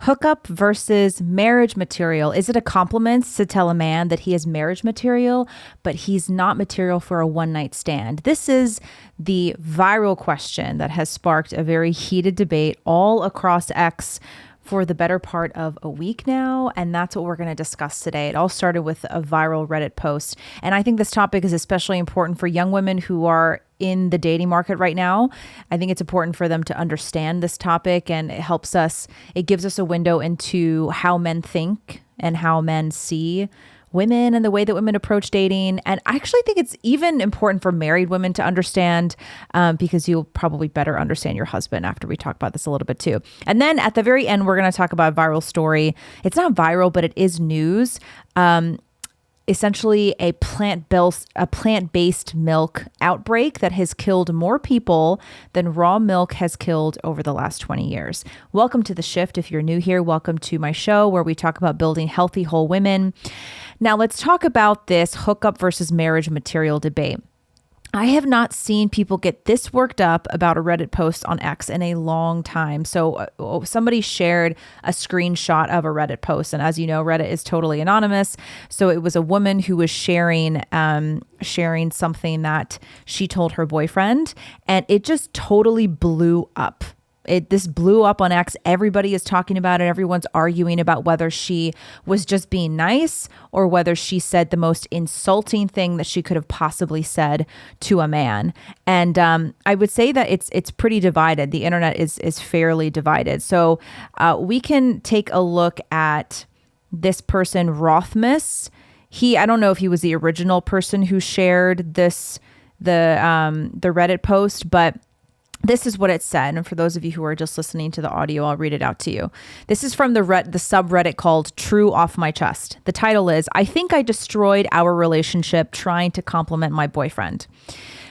Hookup versus marriage material. Is it a compliment to tell a man that he is marriage material, but he's not material for a one night stand? This is the viral question that has sparked a very heated debate all across X for the better part of a week now. And that's what we're going to discuss today. It all started with a viral Reddit post. And I think this topic is especially important for young women who are in the dating market right now. I think it's important for them to understand this topic, and it gives us a window into how men think and how men see women and the way that women approach dating. And I actually think it's even important for married women to understand, because you'll probably better understand your husband after we talk about this a little bit too. And then at the very end, we're going to talk about a viral story. It's not viral, but it is news. Essentially a plant-based milk outbreak that has killed more people than raw milk has killed over the last 20 years. Welcome to The Shift. If you're new here, welcome to my show where we talk about building healthy, whole women. Now let's talk about this hookup versus marriage material debate. I have not seen people get this worked up about a Reddit post on X in a long time. So somebody shared a screenshot of a Reddit post. And as you know, Reddit is totally anonymous. So it was a woman who was sharing something that she told her boyfriend, and it just totally blew up. This blew up on X. Everybody is talking about it. Everyone's arguing about whether she was just being nice or whether she said the most insulting thing that she could have possibly said to a man. And I would say that it's pretty divided. The internet is fairly divided. So we can take a look at this person, Rothmus. I don't know if he was the original person who shared the Reddit post, but this is what it said. And for those of you who are just listening to the audio, I'll read it out to you. This is from the subreddit called True Off My Chest. The title is, I think I destroyed our relationship trying to compliment my boyfriend.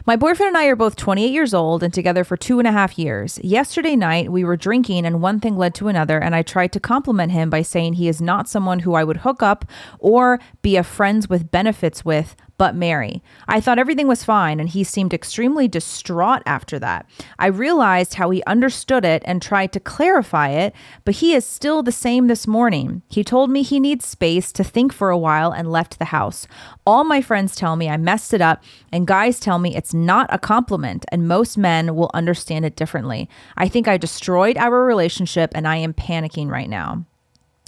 My boyfriend and I are both 28 years old and together for 2.5 years. Yesterday night, we were drinking and one thing led to another, and I tried to compliment him by saying he is not someone who I would hook up or be a friends with benefits with, but marry. I thought everything was fine, and he seemed extremely distraught after that. I realized how he understood it and tried to clarify it, but he is still the same this morning. He told me he needs space to think for a while and left the house. All my friends tell me I messed it up, and guys tell me it's not a compliment, and most men will understand it differently. I think I destroyed our relationship, and I am panicking right now.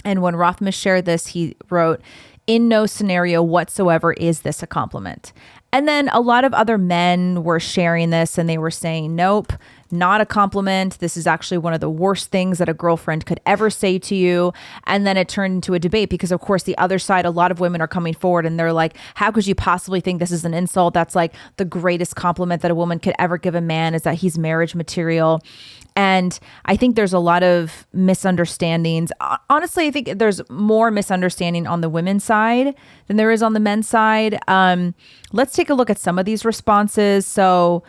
And when Rothmus shared this, he wrote, in no scenario whatsoever is this a compliment. And then a lot of other men were sharing this and they were saying, nope, not a compliment. This is actually one of the worst things that a girlfriend could ever say to you. And then it turned into a debate because, of course, the other side, a lot of women are coming forward and they're like, how could you possibly think this is an insult? That's like the greatest compliment that a woman could ever give a man, is that he's marriage material. And I think there's a lot of misunderstandings. Honestly, I think there's more misunderstanding on the women's side than there is on the men's side. Let's take a look at some of these responses. So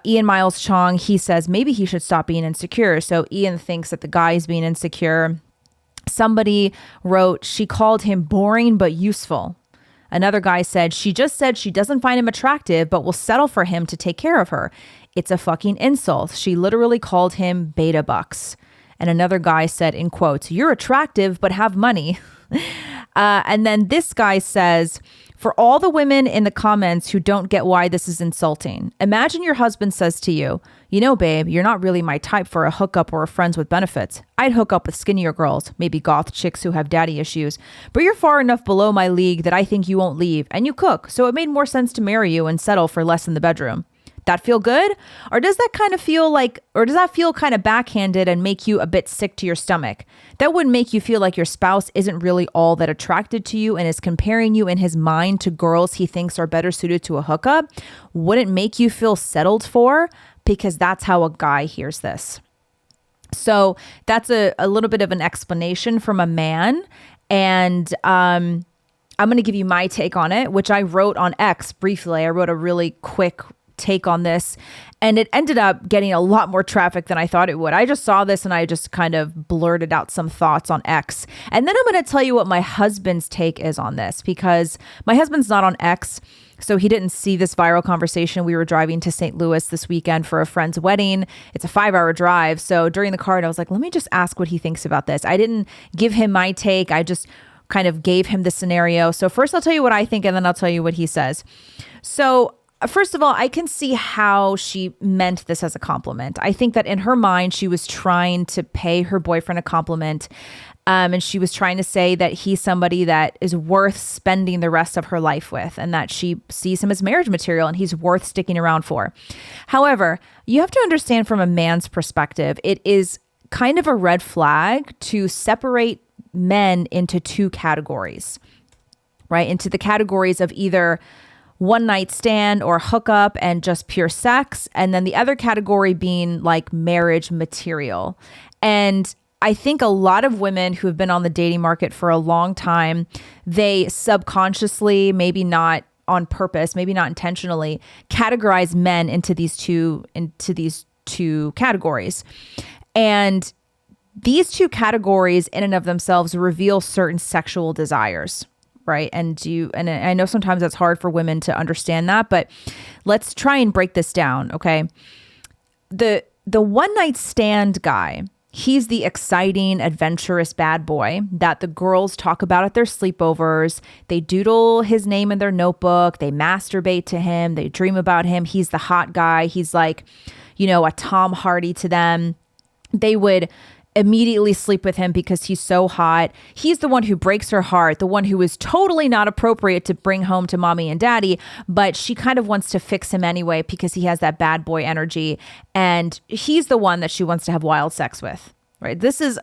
Ian Miles Chong, he says maybe he should stop being insecure. So Ian thinks that the guy is being insecure. Somebody wrote, she called him boring but useful. Another guy said, she just said she doesn't find him attractive, but will settle for him to take care of her. It's a fucking insult. She literally called him beta bucks. And another guy said, in quotes, you're attractive, but have money. And then this guy says, for all the women in the comments who don't get why this is insulting, imagine your husband says to you, you know, babe, you're not really my type for a hookup or a friends with benefits. I'd hook up with skinnier girls, maybe goth chicks who have daddy issues, but you're far enough below my league that I think you won't leave, and you cook, so it made more sense to marry you and settle for less in the bedroom. That feel good? Or does that feel kind of backhanded and make you a bit sick to your stomach? That would make you feel like your spouse isn't really all that attracted to you and is comparing you in his mind to girls he thinks are better suited to a hookup? Wouldn't make you feel settled for? Because that's how a guy hears this. So that's a little bit of an explanation from a man. And I'm going to give you my take on it, which I wrote on X briefly. I wrote a really quick take on this. And it ended up getting a lot more traffic than I thought it would. I just saw this and I just kind of blurted out some thoughts on X. And then I'm going to tell you what my husband's take is on this, because my husband's not on X. So he didn't see this viral conversation. We were driving to St. Louis this weekend for a friend's wedding. It's a 5-hour drive. So during the car, I was like, let me just ask what he thinks about this. I didn't give him my take. I just kind of gave him the scenario. So first I'll tell you what I think, and then I'll tell you what he says. So first of all, I can see how she meant this as a compliment. I think that in her mind, she was trying to pay her boyfriend a compliment. And she was trying to say that he's somebody that is worth spending the rest of her life with, and that she sees him as marriage material and he's worth sticking around for. However, you have to understand from a man's perspective, it is kind of a red flag to separate men into two categories, right? Into the categories of either one night stand or hookup and just pure sex. And then the other category being like marriage material. And I think a lot of women who have been on the dating market for a long time, they subconsciously, maybe not on purpose, maybe not intentionally, categorize men into these two categories. And these two categories in and of themselves reveal certain sexual desires, right? And I know sometimes that's hard for women to understand that, but let's try and break this down, okay? The one night stand guy, he's the exciting, adventurous bad boy that the girls talk about at their sleepovers. They doodle his name in their notebook. They masturbate to him. They dream about him. He's the hot guy. He's like, a Tom Hardy to them. They would immediately sleep with him because he's so hot. He's the one who breaks her heart, the one who is totally not appropriate to bring home to mommy and daddy, but she kind of wants to fix him anyway because he has that bad boy energy. And he's the one that she wants to have wild sex with, right? This is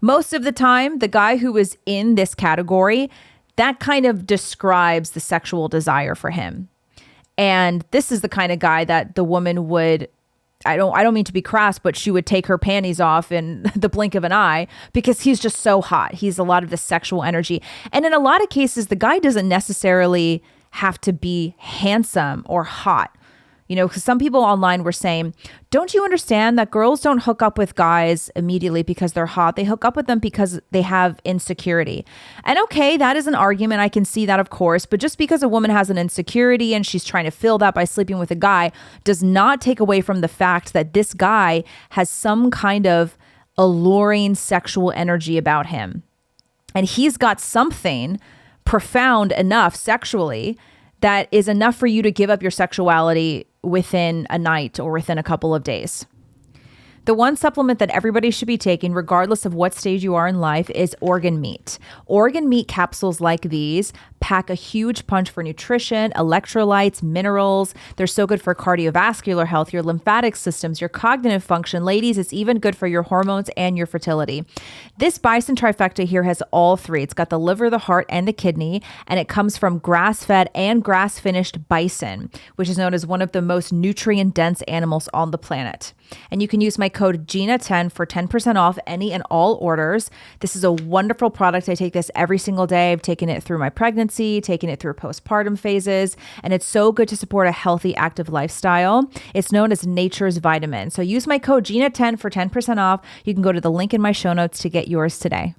most of the time the guy who is in this category, that kind of describes the sexual desire for him. And this is the kind of guy that the woman would, I don't mean to be crass, but she would take her panties off in the blink of an eye because he's just so hot. He's a lot of the sexual energy. And in a lot of cases, the guy doesn't necessarily have to be handsome or hot. Because some people online were saying, don't you understand that girls don't hook up with guys immediately because they're hot? They hook up with them because they have insecurity. And okay, that is an argument. I can see that, of course. But just because a woman has an insecurity and she's trying to fill that by sleeping with a guy does not take away from the fact that this guy has some kind of alluring sexual energy about him. And he's got something profound enough sexually that is enough for you to give up your sexuality within a night or within a couple of days. The one supplement that everybody should be taking, regardless of what stage you are in life, is organ meat. Organ meat capsules like these pack a huge punch for nutrition, electrolytes, minerals. They're so good for cardiovascular health, your lymphatic systems, your cognitive function. Ladies, it's even good for your hormones and your fertility. This bison trifecta here has all three. It's got the liver, the heart, and the kidney, and it comes from grass-fed and grass-finished bison, which is known as one of the most nutrient-dense animals on the planet. And you can use my code GINA10 for 10% off any and all orders. This is a wonderful product. I take this every single day. I've taken it through my pregnancy, taken it through postpartum phases, and it's so good to support a healthy, active lifestyle. It's known as nature's vitamin. So use my code GINA10 for 10% off. You can go to the link in my show notes to get yours today.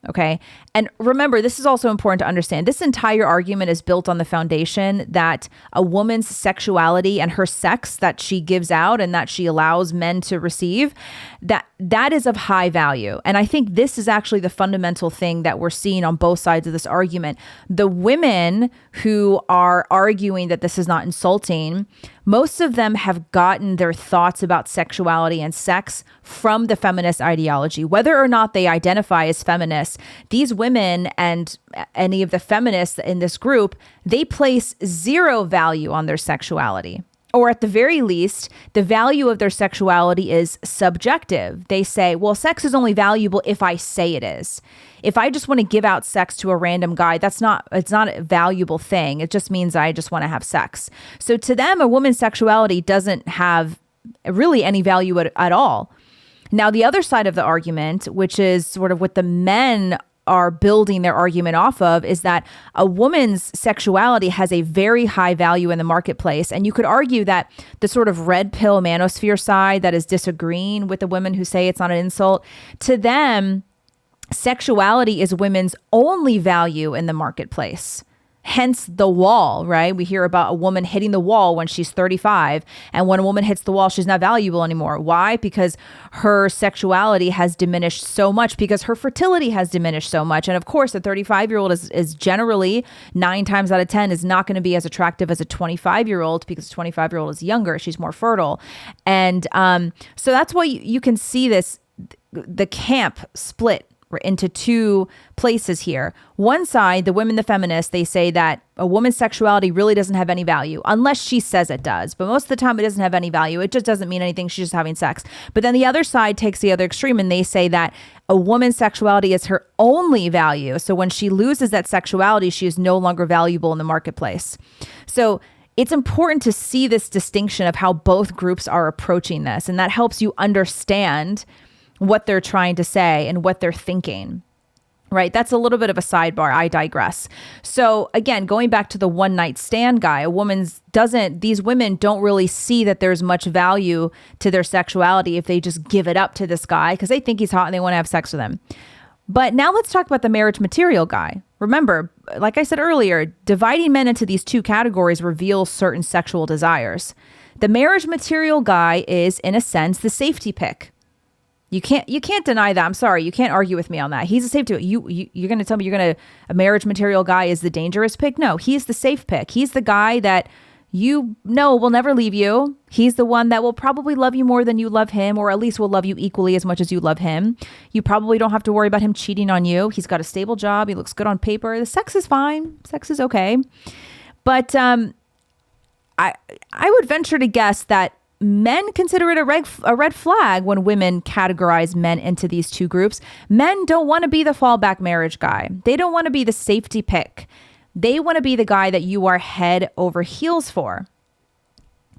Okay. And remember, this is also important to understand. This entire argument is built on the foundation that a woman's sexuality and her sex that she gives out and that she allows men to receive, that is of high value. And I think this is actually the fundamental thing that we're seeing on both sides of this argument. The women who are arguing that this is not insulting, most of them have gotten their thoughts about sexuality and sex from the feminist ideology. Whether or not they identify as feminists, these women and any of the feminists in this group, they place zero value on their sexuality. Or at the very least, the value of their sexuality is subjective. They say, well, sex is only valuable if I say it is. If I just want to give out sex to a random guy, it's not a valuable thing. It just means I just want to have sex. So to them, a woman's sexuality doesn't have really any value at all. Now, the other side of the argument, which is sort of what the men are building their argument off of is that a woman's sexuality has a very high value in the marketplace. And you could argue that the sort of red pill manosphere side that is disagreeing with the women who say it's not an insult, to them, sexuality is women's only value in the marketplace. Hence the wall, right? We hear about a woman hitting the wall when she's 35. And when a woman hits the wall, she's not valuable anymore. Why? Because her sexuality has diminished so much, because her fertility has diminished so much. And of course, a 35-year-old is generally 9 times out of 10 is not going to be as attractive as a 25-year-old, because a 25-year-old is younger. She's more fertile. And so that's why you can see the camp split into two places here. One side, the women, the feminists, they say that a woman's sexuality really doesn't have any value unless she says it does. But most of the time it doesn't have any value. It just doesn't mean anything. She's just having sex. But then the other side takes the other extreme and they say that a woman's sexuality is her only value. So when she loses that sexuality, she is no longer valuable in the marketplace. So it's important to see this distinction of how both groups are approaching this. And that helps you understand what they're trying to say and what they're thinking, right? That's a little bit of a sidebar. I digress. So again, going back to the one night stand guy, these women don't really see that there's much value to their sexuality if they just give it up to this guy because they think he's hot and they want to have sex with him. But now let's talk about the marriage material guy. Remember, like I said earlier, dividing men into these two categories reveals certain sexual desires. The marriage material guy is, in a sense, the safety pick. You can't deny that. I'm sorry. You can't argue with me on that. He's a safe pick. You're going to tell me a marriage material guy is the dangerous pick? No, he's the safe pick. He's the guy that you know will never leave you. He's the one that will probably love you more than you love him, or at least will love you equally as much as you love him. You probably don't have to worry about him cheating on you. He's got a stable job. He looks good on paper. The sex is fine. Sex is okay. But I would venture to guess that men consider it a red flag when women categorize men into these two groups. Men don't want to be the fallback marriage guy. They don't want to be the safety pick. They want to be the guy that you are head over heels for.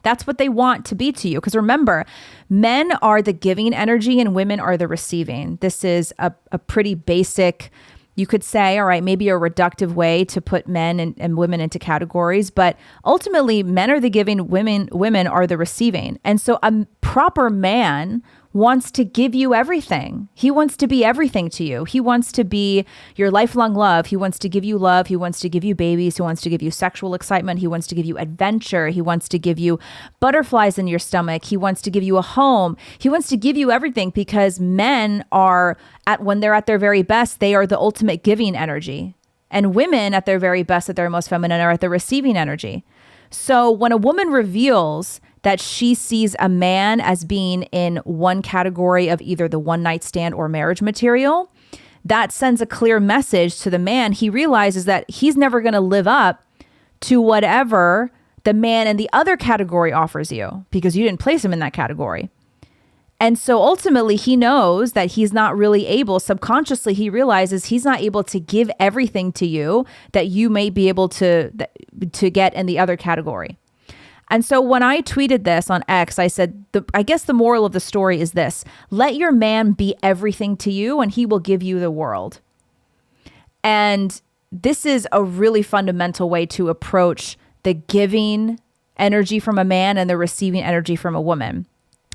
That's what they want to be to you. Because remember, men are the giving energy and women are the receiving. This is a pretty basic, you could say, all right, maybe a reductive way to put men and women into categories, but ultimately men are the giving, women are the receiving. And so a proper man wants to give you everything. He wants to be everything to you. He wants to be your lifelong love. He wants to give you love. He wants to give you babies. He wants to give you sexual excitement. He wants to give you adventure. He wants to give you butterflies in your stomach. He wants to give you a home. He wants to give you everything because men are when they're at their very best, they are the ultimate giving energy. And women at their very best, at their most feminine, are at the receiving energy. So when a woman reveals that she sees a man as being in one category of either the one night stand or marriage material, that sends a clear message to the man. He realizes that he's never going to live up to whatever the man in the other category offers you because you didn't place him in that category. And so ultimately he knows that he's not really able, subconsciously he realizes he's not able to give everything to you that you may be able to get in the other category. And so when I tweeted this on X, I said, I guess the moral of the story is this: let your man be everything to you and he will give you the world. And this is a really fundamental way to approach the giving energy from a man and the receiving energy from a woman.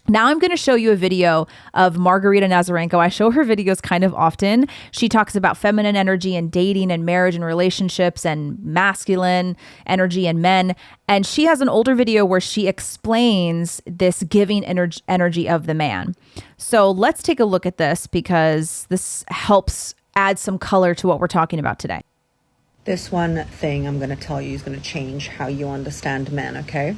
Now I'm going to show you a video of Margarita Nazarenko. I show her videos kind of often. She talks about feminine energy and dating and marriage and relationships and masculine energy and men. And she has an older video where she explains this giving energy of the man. So let's take a look at this because this helps add some color to what we're talking about today. This one thing I'm going to tell you is going to change how you understand men, okay?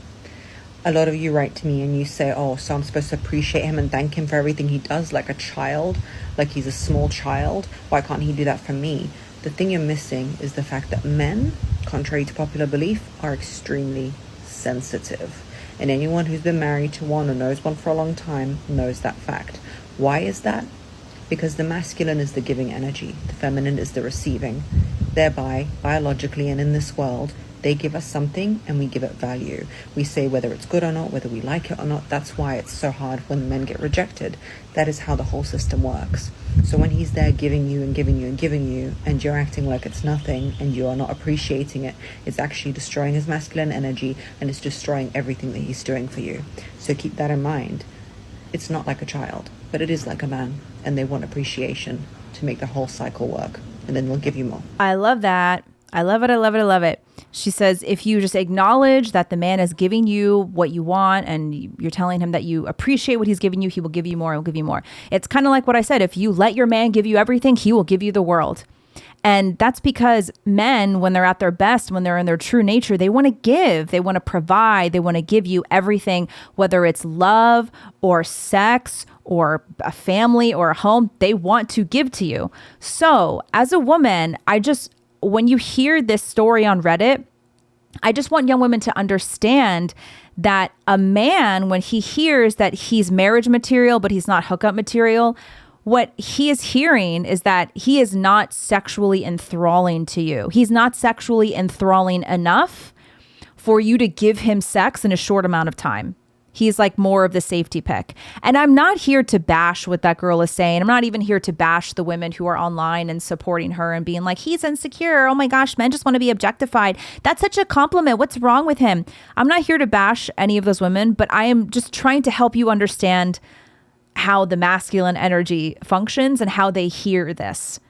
A lot of you write to me and you say, oh, so I'm supposed to appreciate him and thank him for everything he does like a child, like he's a small child. Why can't he do that for me? The thing you're missing is the fact that men, contrary to popular belief, are extremely sensitive. And anyone who's been married to one or knows one for a long time knows that fact. Why is that? Because the masculine is the giving energy, the feminine is the receiving. Thereby, biologically and in this world, They give us something and we give it value. We say whether it's good or not, whether we like it or not. That's why it's so hard when men get rejected. That is how the whole system works. So when he's there giving you and giving you and giving you, and you're acting like it's nothing and you are not appreciating it, it's actually destroying his masculine energy, and it's destroying everything that he's doing for you. So keep that in mind. It's not like a child, but it is like a man, and they want appreciation to make the whole cycle work, and then they'll give you more. I love that. I love it. I love it. I love it. She says, if you just acknowledge that the man is giving you what you want and you're telling him that you appreciate what he's giving you, he will give you more. He'll give you more. It's kind of like what I said. If you let your man give you everything, he will give you the world. And that's because men, when they're at their best, when they're in their true nature, they want to give, they want to provide, they want to give you everything, whether it's love or sex or a family or a home, they want to give to you. So as a woman, when you hear this story on Reddit, I just want young women to understand that a man, when he hears that he's marriage material, but he's not hookup material, what he is hearing is that he is not sexually enthralling to you. He's not sexually enthralling enough for you to give him sex in a short amount of time. He's like more of the safety pick. And I'm not here to bash what that girl is saying. I'm not even here to bash the women who are online and supporting her and being like, he's insecure. Oh my gosh, men just want to be objectified. That's such a compliment. What's wrong with him? I'm not here to bash any of those women, but I am just trying to help you understand how the masculine energy functions and how they hear this.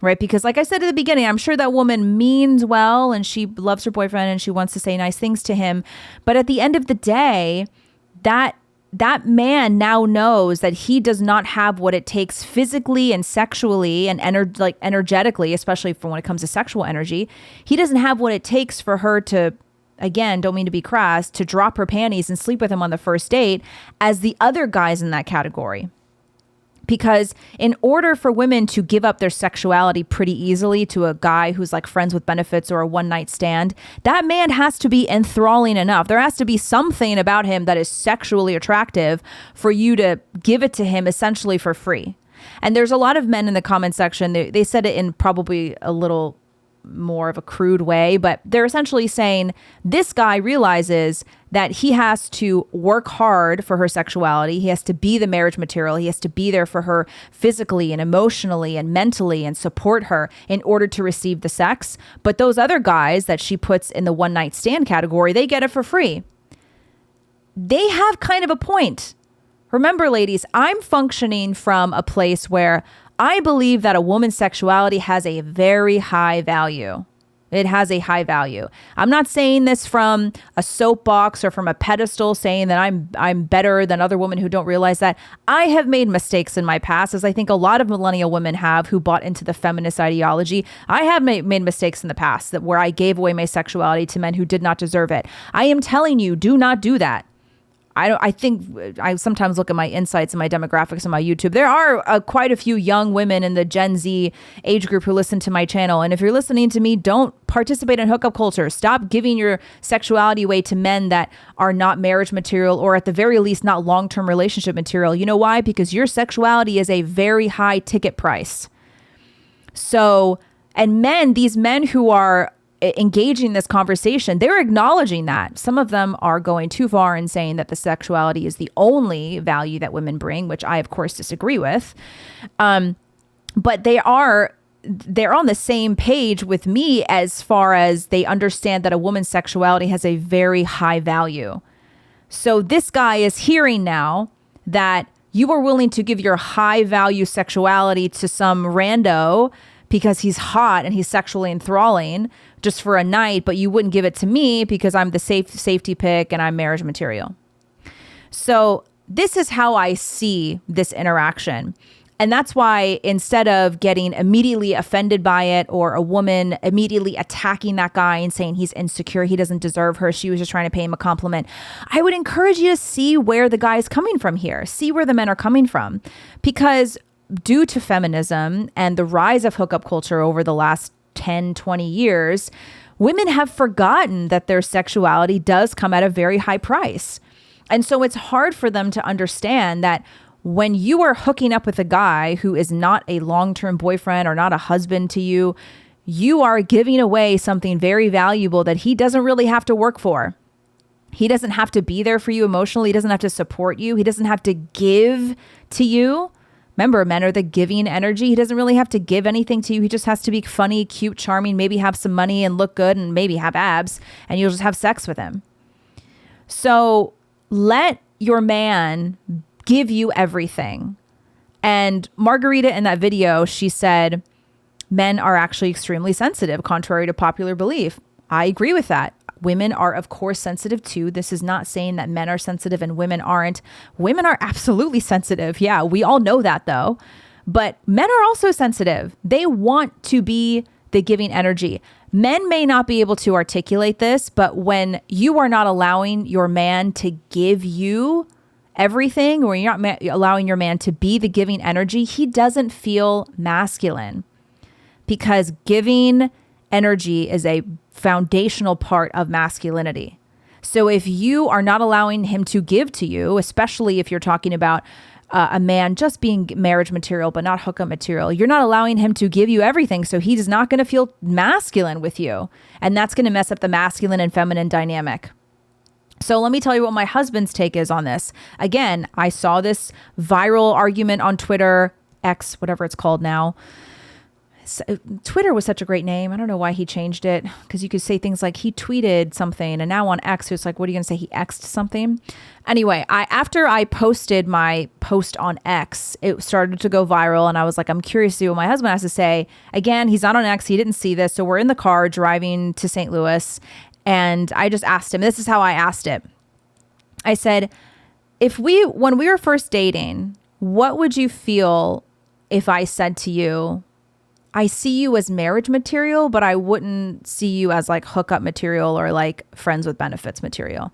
Right? Because like I said at the beginning, I'm sure that woman means well and she loves her boyfriend and she wants to say nice things to him. But at the end of the day, that man now knows that he does not have what it takes physically and sexually and energetically, especially for when it comes to sexual energy. He doesn't have what it takes for her to, again, don't mean to be crass, to drop her panties and sleep with him on the first date as the other guys in that category. Because in order for women to give up their sexuality pretty easily to a guy who's like friends with benefits or a one night stand, that man has to be enthralling enough. There has to be something about him that is sexually attractive for you to give it to him essentially for free. And there's a lot of men in the comment section, they said it in probably a little more of a crude way, but they're essentially saying this guy realizes that he has to work hard for her sexuality. He has to be the marriage material. He has to be there for her physically and emotionally and mentally and support her in order to receive the sex. But those other guys that she puts in the one night stand category, they get it for free. They have kind of a point. Remember, ladies, I'm functioning from a place where I believe that a woman's sexuality has a very high value. It has a high value. I'm not saying this from a soapbox or from a pedestal saying that I'm better than other women who don't realize that. I have made mistakes in my past, as I think a lot of millennial women have who bought into the feminist ideology. I have made mistakes in the past where I gave away my sexuality to men who did not deserve it. I am telling you, do not do that. I think I sometimes look at my insights and my demographics on my YouTube. There are quite a few young women in the Gen Z age group who listen to my channel. And if you're listening to me, don't participate in hookup culture. Stop giving your sexuality away to men that are not marriage material, or at the very least, not long-term relationship material. You know why? Because your sexuality is a very high ticket price. So, and these men who are engaging this conversation, they're acknowledging that. Some of them are going too far and saying that the sexuality is the only value that women bring, which I, of course, disagree with. But they're on the same page with me as far as they understand that a woman's sexuality has a very high value. So this guy is hearing now that you are willing to give your high value sexuality to some rando because he's hot and he's sexually enthralling just for a night, but you wouldn't give it to me because I'm the safety pick and I'm marriage material. So this is how I see this interaction. And that's why instead of getting immediately offended by it, or a woman immediately attacking that guy and saying he's insecure, he doesn't deserve her, she was just trying to pay him a compliment, I would encourage you to see where the guy is coming from here. See where the men are coming from. Because due to feminism and the rise of hookup culture over the last 10, 20 years, women have forgotten that their sexuality does come at a very high price. And so it's hard for them to understand that when you are hooking up with a guy who is not a long-term boyfriend or not a husband to you, you are giving away something very valuable that he doesn't really have to work for. He doesn't have to be there for you emotionally. He doesn't have to support you. He doesn't have to give to you. Remember, men are the giving energy. He doesn't really have to give anything to you. He just has to be funny, cute, charming, maybe have some money and look good and maybe have abs, and you'll just have sex with him. So let your man give you everything. And Margarita, in that video, she said, men are actually extremely sensitive, contrary to popular belief. I agree with that. Women are, of course, sensitive too. This is not saying that men are sensitive and women aren't. Women are absolutely sensitive. Yeah, we all know that though. But men are also sensitive. They want to be the giving energy. Men may not be able to articulate this, but when you are not allowing your man to give you everything, or you're not allowing your man to be the giving energy, he doesn't feel masculine, because giving energy is a foundational part of masculinity. So if you are not allowing him to give to you, especially if you're talking about a man just being marriage material but not hookup material, you're not allowing him to give you everything, so he's not going to feel masculine with you, and that's going to mess up the masculine and feminine dynamic. So let me tell you what my husband's take is on this. Again, I saw this viral argument on Twitter, X, whatever it's called now. Twitter was such a great name. I don't know why he changed it, because you could say things like he tweeted something, and now on X, it's like, what are you going to say? He X'd something. Anyway, after I posted my post on X, it started to go viral, and I was like, I'm curious to see what my husband has to say. Again, he's not on X. He didn't see this. So we're in the car driving to St. Louis, and I just asked him, this is how I asked it. I said, when we were first dating, what would you feel if I said to you, I see you as marriage material, but I wouldn't see you as like hookup material or like friends with benefits material?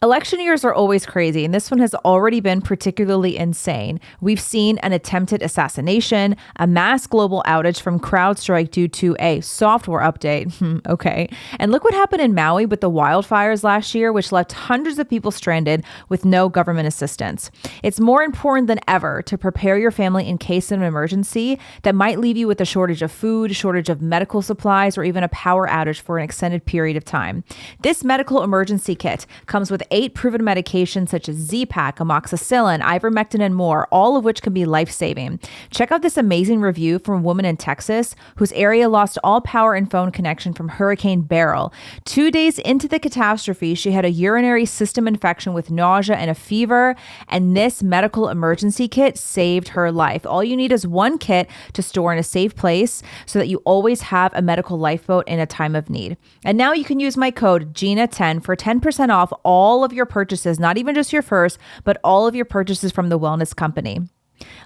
Election years are always crazy, and this one has already been particularly insane. We've seen an attempted assassination, a mass global outage from CrowdStrike due to a software update. Okay. And look what happened in Maui with the wildfires last year, which left hundreds of people stranded with no government assistance. It's more important than ever to prepare your family in case of an emergency that might leave you with a shortage of food, shortage of medical supplies, or even a power outage for an extended period of time. This medical emergency kit comes with 8 proven medications such as Z-Pak, amoxicillin, ivermectin, and more, all of which can be life-saving. Check out this amazing review from a woman in Texas whose area lost all power and phone connection from Hurricane Beryl. 2 days into the catastrophe, she had a urinary system infection with nausea and a fever, and this medical emergency kit saved her life. All you need is one kit to store in a safe place so that you always have a medical lifeboat in a time of need. And now you can use my code GINA10 for 10% off all of your purchases, not even just your first, but all of your purchases from the Wellness Company.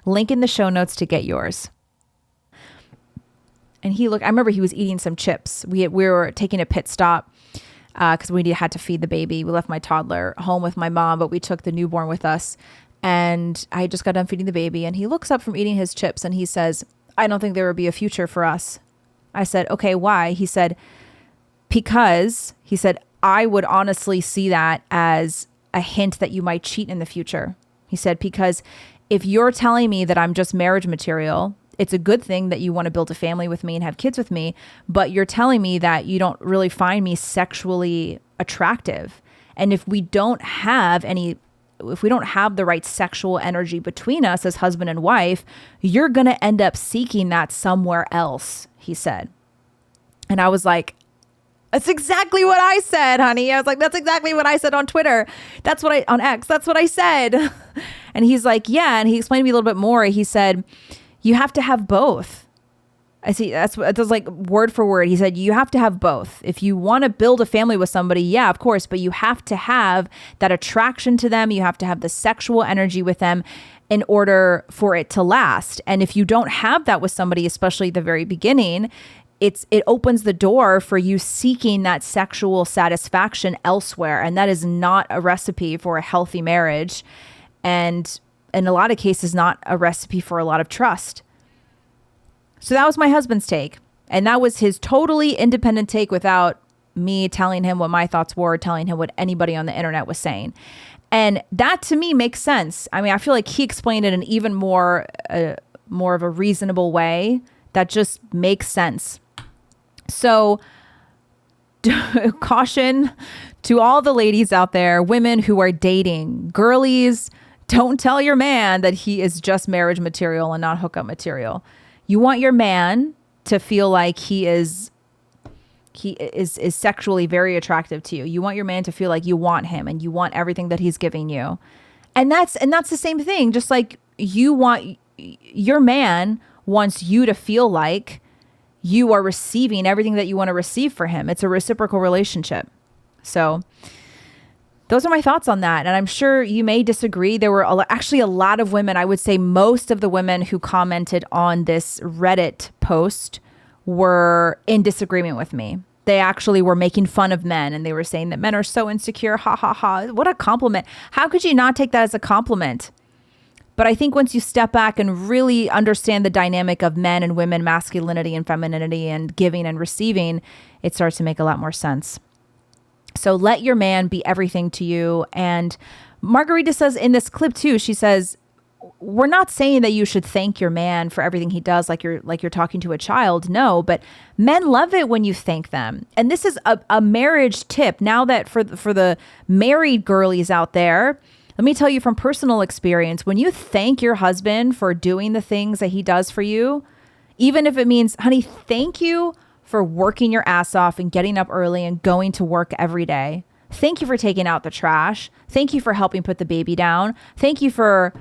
Link in the show notes to get yours. And I remember he was eating some chips. We were taking a pit stop because we had to feed the baby. We left my toddler home with my mom, but we took the newborn with us. And I just got done feeding the baby, and he looks up from eating his chips and he says, I don't think there would be a future for us. I said, okay, why? He said, because, he said, I would honestly see that as a hint that you might cheat in the future. He said, because if you're telling me that I'm just marriage material, it's a good thing that you want to build a family with me and have kids with me, but you're telling me that you don't really find me sexually attractive. And if we don't have the right sexual energy between us as husband and wife, you're going to end up seeking that somewhere else, he said. And I was like, that's exactly what I said, honey. I was like, that's exactly what I said on Twitter. On X, that's what I said. And he's like, yeah. And he explained to me a little bit more. He said, you have to have both. I see. That's like word for word. He said, you have to have both. If you want to build a family with somebody, yeah, of course, but you have to have that attraction to them. You have to have the sexual energy with them in order for it to last. And if you don't have that with somebody, especially at the very beginning, it opens the door for you seeking that sexual satisfaction elsewhere. And that is not a recipe for a healthy marriage. And in a lot of cases, not a recipe for a lot of trust. So that was my husband's take. And that was his totally independent take without me telling him what my thoughts were, telling him what anybody on the internet was saying. And that to me makes sense. I mean, I feel like he explained it in even more of a reasonable way that just makes sense. So caution to all the ladies out there, women who are dating, girlies, don't tell your man that he is just marriage material and not hookup material. You want your man to feel like he is sexually very attractive to you. You want your man to feel like you want him and you want everything that he's giving you. And that's the same thing. Just like your man wants you to feel like you are receiving everything that you want to receive for him. It's a reciprocal relationship. So those are my thoughts on that. And I'm sure you may disagree. There were actually a lot of women. I would say most of the women who commented on this Reddit post were in disagreement with me. They actually were making fun of men and they were saying that men are so insecure. Ha ha ha. What a compliment. How could you not take that as a compliment? But I think once you step back and really understand the dynamic of men and women, masculinity and femininity and giving and receiving, it starts to make a lot more sense. So let your man be everything to you. And Margarita says in this clip too, she says, we're not saying that you should thank your man for everything he does like you're talking to a child. No, but men love it when you thank them. And this is a marriage tip. Now that for the married girlies out there, let me tell you from personal experience, when you thank your husband for doing the things that he does for you, even if it means, honey, thank you for working your ass off and getting up early and going to work every day. Thank you for taking out the trash. Thank you for helping put the baby down. Thank you for,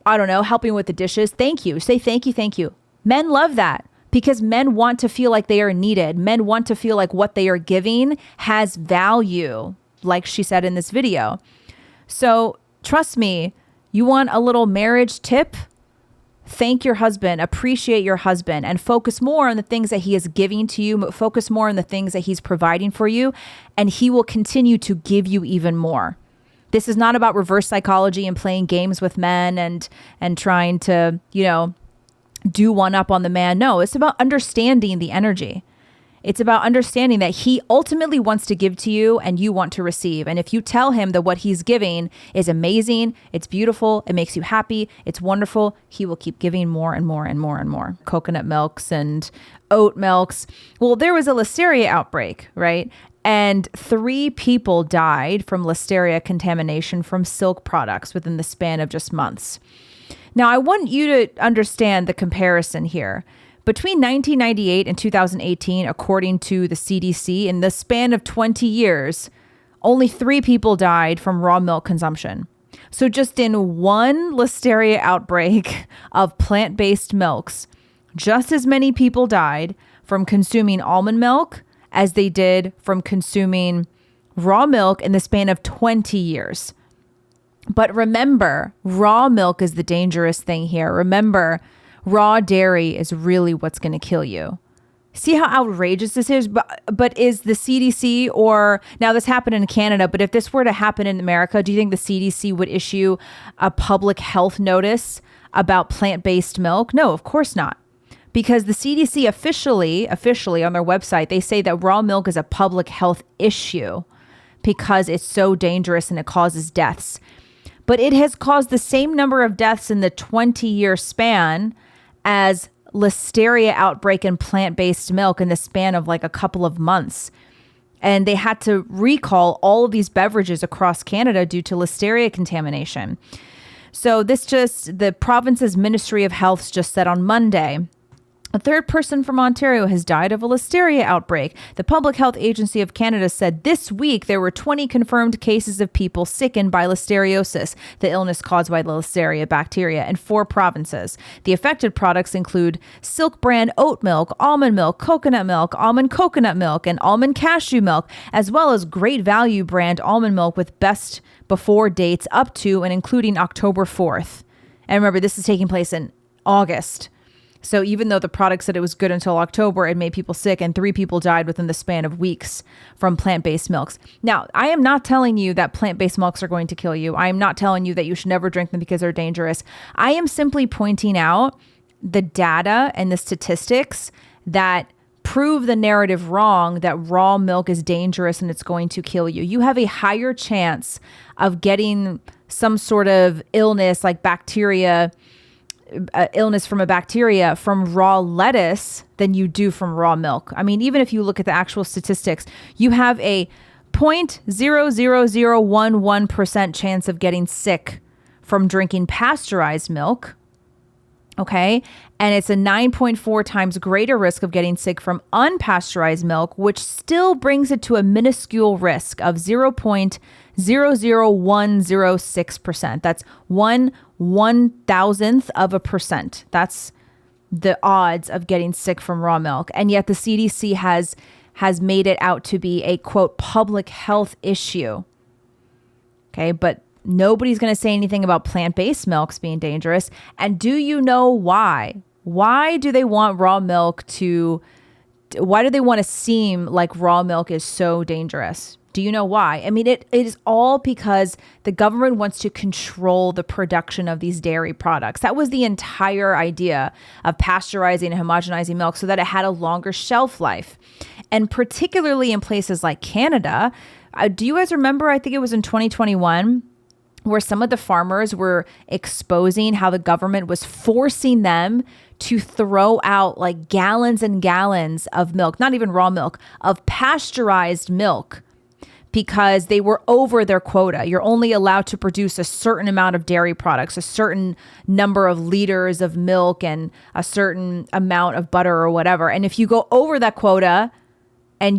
I don't know, helping with the dishes. Thank you. Say thank you, thank you. Men love that because men want to feel like they are needed. Men want to feel like what they are giving has value, like she said in this video. So trust me, you want a little marriage tip? Thank your husband, appreciate your husband, and focus more on the things that he is giving to you. Focus more on the things that he's providing for you, and he will continue to give you even more. This is not about reverse psychology and playing games with men and trying to, do one up on the man. No, it's about understanding the energy. It's about understanding that he ultimately wants to give to you and you want to receive. And if you tell him that what he's giving is amazing, it's beautiful, it makes you happy, it's wonderful, he will keep giving more and more and more and more. Coconut milks and oat milks. Well, there was a listeria outbreak, right? And 3 people died from listeria contamination from silk products within the span of just months. Now, I want you to understand the comparison here. Between 1998 and 2018, according to the CDC, in the span of 20 years, only 3 people died from raw milk consumption. So just in one listeria outbreak of plant-based milks, just as many people died from consuming almond milk as they did from consuming raw milk in the span of 20 years. But remember, raw milk is the dangerous thing here. Remember, raw dairy is really what's going to kill you. See how outrageous this is? But is the CDC, or now this happened in Canada, but if this were to happen in America, do you think the CDC would issue a public health notice about plant-based milk? No, of course not. Because the CDC officially on their website, they say that raw milk is a public health issue because it's so dangerous and it causes deaths. But it has caused the same number of deaths in the 20-year span as listeria outbreak in plant-based milk in the span of like a couple of months. And they had to recall all of these beverages across Canada due to listeria contamination. So the province's Ministry of Health just said on Monday, a 3rd person from Ontario has died of a listeria outbreak. The Public Health Agency of Canada said this week there were 20 confirmed cases of people sickened by listeriosis, the illness caused by the listeria bacteria, in 4 provinces. The affected products include Silk brand oat milk, almond almond coconut milk, and almond cashew milk, as well as Great Value brand almond milk with best before dates up to and including October 4th. And remember, this is taking place in August. So even though the product said it was good until October, it made people sick and 3 people died within the span of weeks from plant-based milks. Now, I am not telling you that plant-based milks are going to kill you. I am not telling you that you should never drink them because they're dangerous. I am simply pointing out the data and the statistics that prove the narrative wrong that raw milk is dangerous and it's going to kill you. You have a higher chance of getting some sort of illness like bacteria illness from a bacteria from raw lettuce than you do from raw milk. I mean, even if you look at the actual statistics, you have a 0.00011% chance of getting sick from drinking pasteurized milk. Okay. And it's a 9.4 times greater risk of getting sick from unpasteurized milk, which still brings it to a minuscule risk of 0.00106%. That's 1/1000th of a percent. That's the odds of getting sick from raw milk. And yet the CDC has made it out to be a, quote, public health issue. Okay. But nobody's going to say anything about plant-based milks being dangerous. And do you know why? Why do they want raw milk why do they want to seem like raw milk is so dangerous? Do you know why? I mean, it is all because the government wants to control the production of these dairy products. That was the entire idea of pasteurizing and homogenizing milk, so that it had a longer shelf life. And particularly in places like Canada, do you guys remember, I think it was in 2021, where some of the farmers were exposing how the government was forcing them to throw out like gallons and gallons of milk, not even raw milk, of pasteurized milk, because they were over their quota. You're only allowed to produce a certain amount of dairy products, a certain number of liters of milk, and a certain amount of butter or whatever. And if you go over that quota, and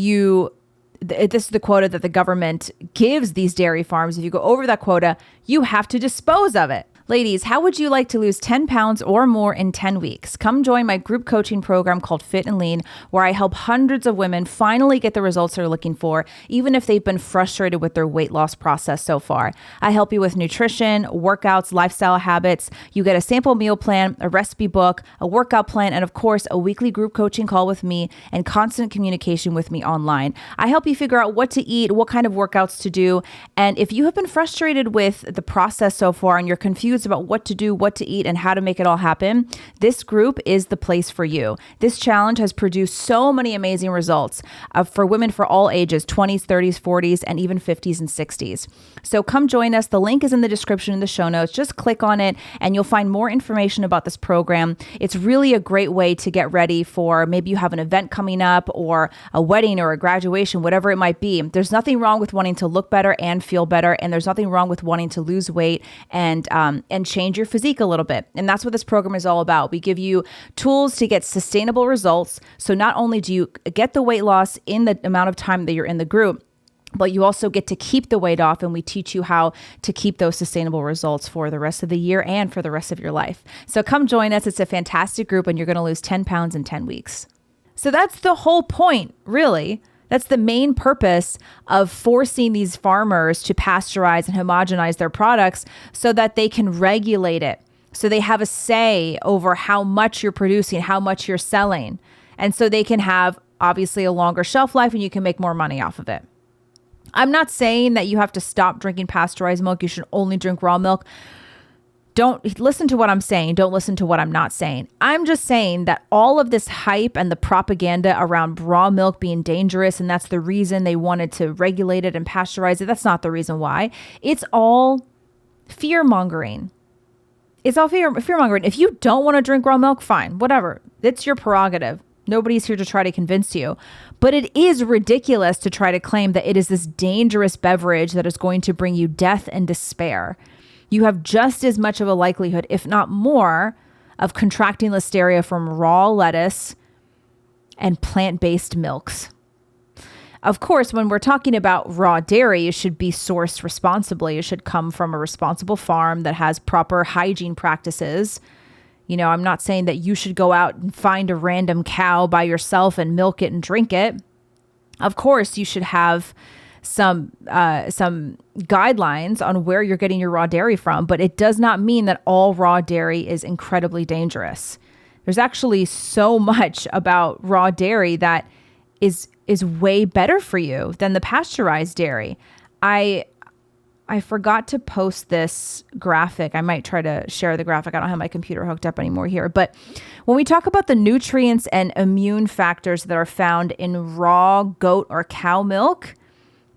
this is the quota that the government gives these dairy farms. If you go over that quota, you have to dispose of it. Ladies, how would you like to lose 10 pounds or more in 10 weeks? Come join my group coaching program called Fit and Lean, where I help hundreds of women finally get the results they're looking for, even if they've been frustrated with their weight loss process so far. I help you with nutrition, workouts, lifestyle habits. You get a sample meal plan, a recipe book, a workout plan, and of course, a weekly group coaching call with me and constant communication with me online. I help you figure out what to eat, what kind of workouts to do. And if you have been frustrated with the process so far and you're confused about what to do, what to eat, and how to make it all happen, this group is the place for you. This challenge has produced so many amazing results for women for all ages, 20s, 30s, 40s, and even 50s and 60s. So come join us. The link is in the description in the show notes. Just click on it and you'll find more information about this program. It's really a great way to get ready for maybe you have an event coming up or a wedding or a graduation, whatever it might be. There's nothing wrong with wanting to look better and feel better. And there's nothing wrong with wanting to lose weight and change your physique a little bit. And that's what this program is all about. We give you tools to get sustainable results. So not only do you get the weight loss in the amount of time that you're in the group, but you also get to keep the weight off, and we teach you how to keep those sustainable results for the rest of the year and for the rest of your life. So come join us. It's a fantastic group, and you're going to lose 10 pounds in 10 weeks. So that's the whole point, really. That's the main purpose of forcing these farmers to pasteurize and homogenize their products so that they can regulate it. So they have a say over how much you're producing, how much you're selling. And so they can have obviously a longer shelf life and you can make more money off of it. I'm not saying that you have to stop drinking pasteurized milk. You should only drink raw milk. Don't listen to what I'm saying. Don't listen to what I'm not saying. I'm just saying that all of this hype and the propaganda around raw milk being dangerous, and that's the reason they wanted to regulate it and pasteurize it. That's not the reason why. It's all fear mongering. It's all fear mongering. If you don't want to drink raw milk, fine, whatever. It's your prerogative. Nobody's here to try to convince you. But it is ridiculous to try to claim that it is this dangerous beverage that is going to bring you death and despair. You have just as much of a likelihood, if not more, of contracting listeria from raw lettuce and plant-based milks. Of course, when we're talking about raw dairy, it should be sourced responsibly. It should come from a responsible farm that has proper hygiene practices. You know, I'm not saying that you should go out and find a random cow by yourself and milk it and drink it. Of course, you should have some guidelines on where you're getting your raw dairy from, but it does not mean that all raw dairy is incredibly dangerous. There's actually so much about raw dairy that is way better for you than the pasteurized dairy. I forgot to post this graphic. I might try to share the graphic. I don't have my computer hooked up anymore here. But when we talk about the nutrients and immune factors that are found in raw goat or cow milk,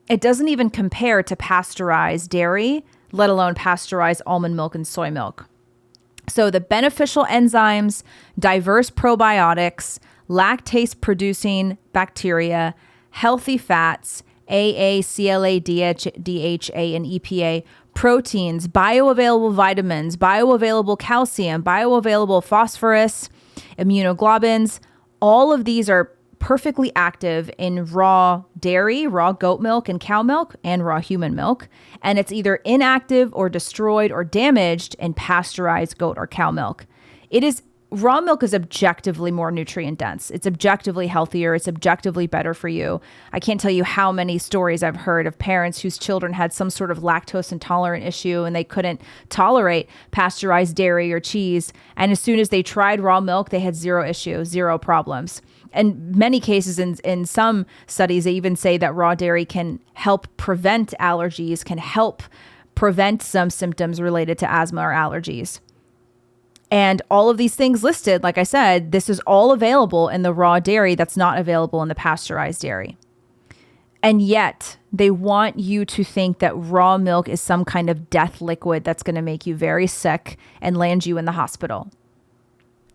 it doesn't even compare to pasteurized dairy, let alone pasteurized almond milk and soy milk. So the beneficial enzymes, diverse probiotics, lactase producing bacteria, healthy fats, AA, CLA, DHA, and EPA, proteins, bioavailable vitamins, bioavailable calcium, bioavailable phosphorus, immunoglobulins. All of these are perfectly active in raw dairy, raw goat milk and cow milk, and raw human milk. And it's either inactive or destroyed or damaged in pasteurized goat or cow milk. Raw milk is objectively more nutrient dense. It's objectively healthier. It's objectively better for you. I can't tell you how many stories I've heard of parents whose children had some sort of lactose intolerant issue and they couldn't tolerate pasteurized dairy or cheese. And as soon as they tried raw milk, they had zero issue, zero problems. And many cases in some studies, they even say that raw dairy can help prevent allergies, can help prevent some symptoms related to asthma or allergies. And all of these things listed, like I said, this is all available in the raw dairy that's not available in the pasteurized dairy. And yet they want you to think that raw milk is some kind of death liquid that's going to make you very sick and land you in the hospital.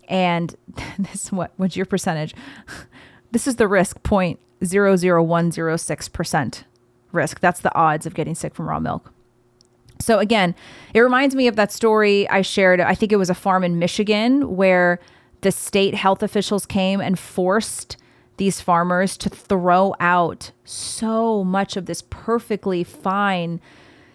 And this, what's your percentage? This is the risk, 0.00106% risk. That's the odds of getting sick from raw milk. So again, it reminds me of that story I shared. I think it was a farm in Michigan where the state health officials came and forced these farmers to throw out so much of this perfectly fine,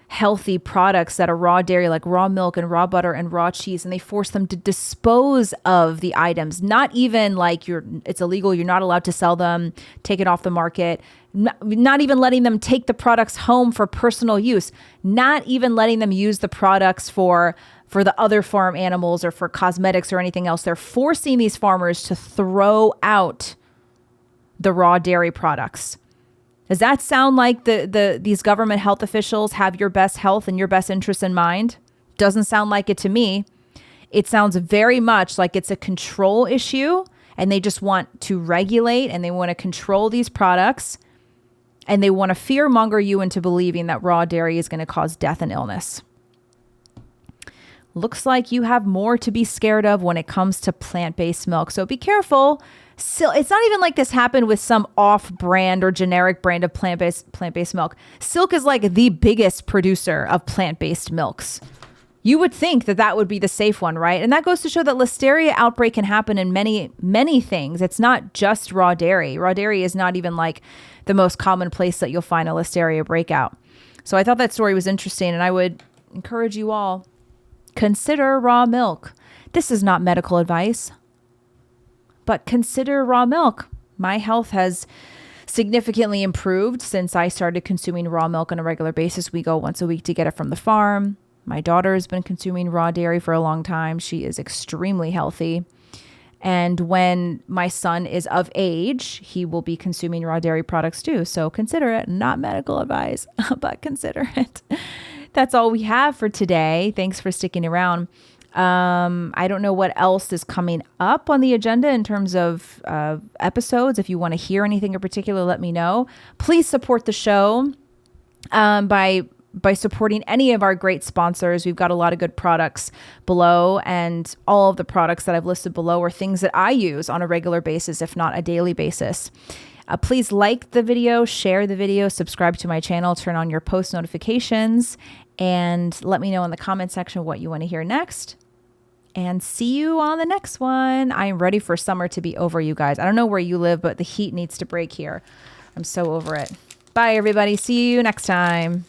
healthy products that are raw dairy, like raw milk and raw butter and raw cheese. And they forced them to dispose of the items, not even like it's illegal. You're not allowed to sell them, take it off the market. Not even letting them take the products home for personal use, not even letting them use the products for the other farm animals or for cosmetics or anything else. They're forcing these farmers to throw out the raw dairy products. Does that sound like these government health officials have your best health and your best interests in mind? Doesn't sound like it to me. It sounds very much like it's a control issue and they just want to regulate and they want to control these products. And they want to fearmonger you into believing that raw dairy is going to cause death and illness. Looks like you have more to be scared of when it comes to plant-based milk. So be careful. So it's not even like this happened with some off-brand or generic brand of plant-based milk. Silk is like the biggest producer of plant-based milks. You would think that would be the safe one, right? And that goes to show that listeria outbreak can happen in many, many things. It's not just raw dairy. Raw dairy is not even like the most common place that you'll find a listeria breakout. So I thought that story was interesting, and I would encourage you all, consider raw milk. This is not medical advice, but consider raw milk. My health has significantly improved since I started consuming raw milk on a regular basis. We go once a week to get it from the farm. My daughter has been consuming raw dairy for a long time. She is extremely healthy. And when my son is of age, he will be consuming raw dairy products too. So consider it. Not medical advice, but consider it. That's all we have for today. Thanks for sticking around. I don't know what else is coming up on the agenda in terms of episodes. If you want to hear anything in particular, let me know. Please support the show by supporting any of our great sponsors. We've got a lot of good products below, and all of the products that I've listed below are things that I use on a regular basis, if not a daily basis. Please like the video, share the video, subscribe to my channel, turn on your post notifications, and let me know in the comment section what you want to hear next. And see you on the next one. I am ready for summer to be over, you guys. I don't know where you live, but the heat needs to break here. I'm so over it. Bye, everybody. See you next time.